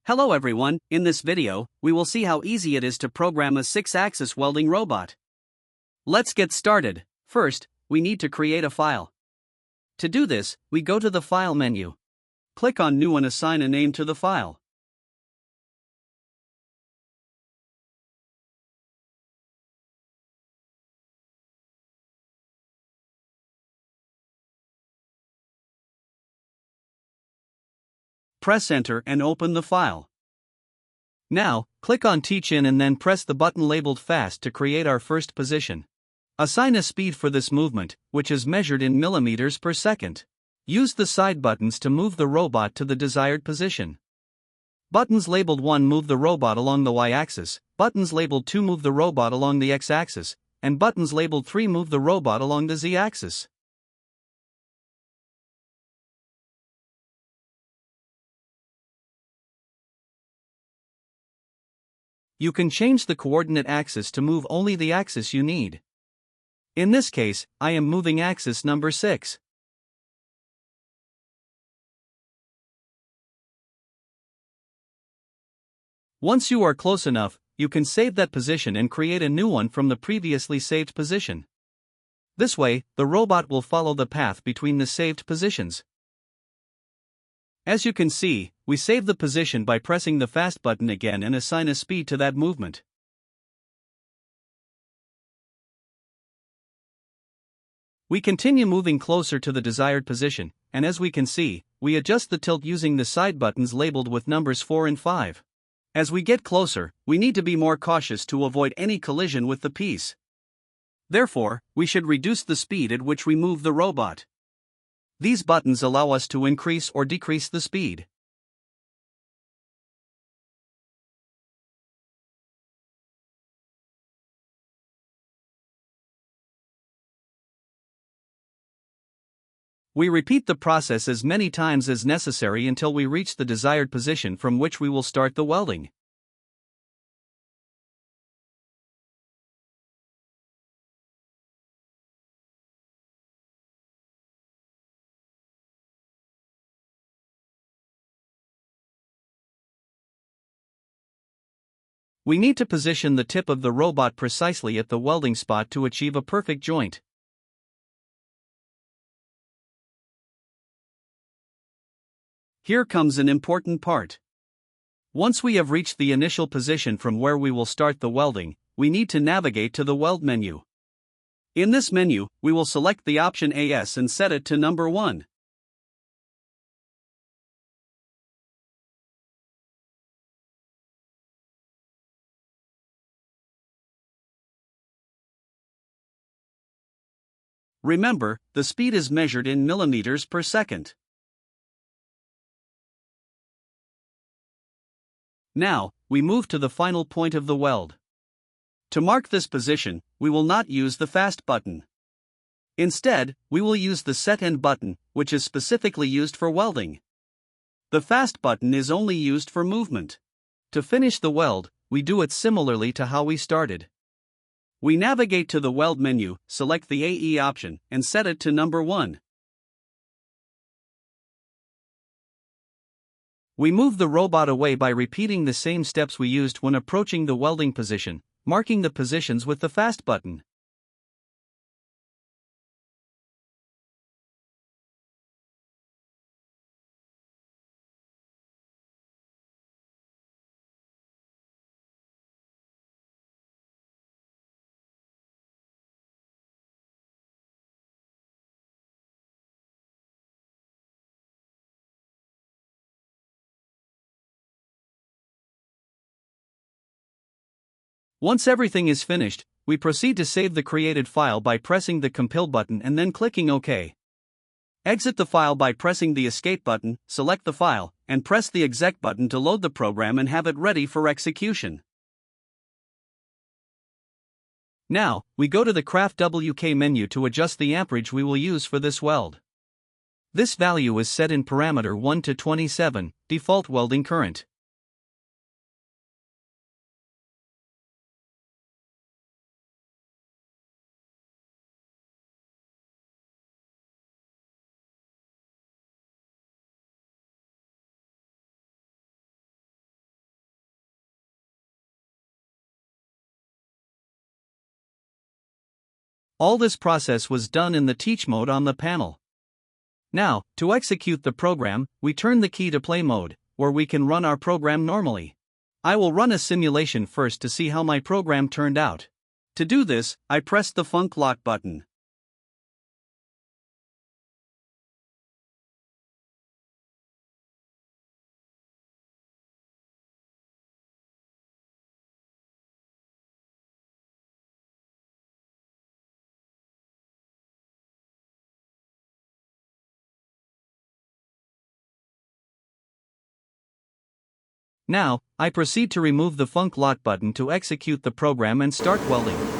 Hello everyone, in this video, we will see how easy it is to program a 6-axis welding robot. Let's get started. First, we need to create a file. To do this, we go to the File menu. Click on New and assign a name to the file. Press Enter and open the file. Now, click on Teach In and then press the button labeled Fast to create our first position. Assign a speed for this movement, which is measured in millimeters per second. Use the side buttons to move the robot to the desired position. Buttons labeled 1 move the robot along the y-axis, buttons labeled 2 move the robot along the x-axis, and buttons labeled 3 move the robot along the z-axis. You can change the coordinate axis to move only the axis you need. In this case, I am moving axis number 6. Once you are close enough, you can save that position and create a new one from the previously saved position. This way, the robot will follow the path between the saved positions. As you can see, we save the position by pressing the Fast button again and assign a speed to that movement. We continue moving closer to the desired position, and as we can see, we adjust the tilt using the side buttons labeled with numbers 4 and 5. As we get closer, we need to be more cautious to avoid any collision with the piece. Therefore, we should reduce the speed at which we move the robot. These buttons allow us to increase or decrease the speed. We repeat the process as many times as necessary until we reach the desired position from which we will start the welding. We need to position the tip of the robot precisely at the welding spot to achieve a perfect joint. Here comes an important part. Once we have reached the initial position from where we will start the welding, we need to navigate to the Weld menu. In this menu, we will select the option AS and set it to number 1. Remember, the speed is measured in millimeters per second. Now, we move to the final point of the weld. To mark this position, we will not use the Fast button. Instead, we will use the Set End button, which is specifically used for welding. The Fast button is only used for movement. To finish the weld, we do it similarly to how we started. We navigate to the Weld menu, select the AE option, and set it to number 1. We move the robot away by repeating the same steps we used when approaching the welding position, marking the positions with the Fast button. Once everything is finished, we proceed to save the created file by pressing the Compile button and then clicking OK. Exit the file by pressing the Escape button, select the file, and press the Exec button to load the program and have it ready for execution. Now, we go to the Craft WK menu to adjust the amperage we will use for this weld. This value is set in parameter 1 to 27, default welding current. All this process was done in the teach mode on the panel. Now, to execute the program, we turn the key to play mode, where we can run our program normally. I will run a simulation first to see how my program turned out. To do this, I press the Func lock button. Now, I proceed to remove the Func lock button to execute the program and start welding.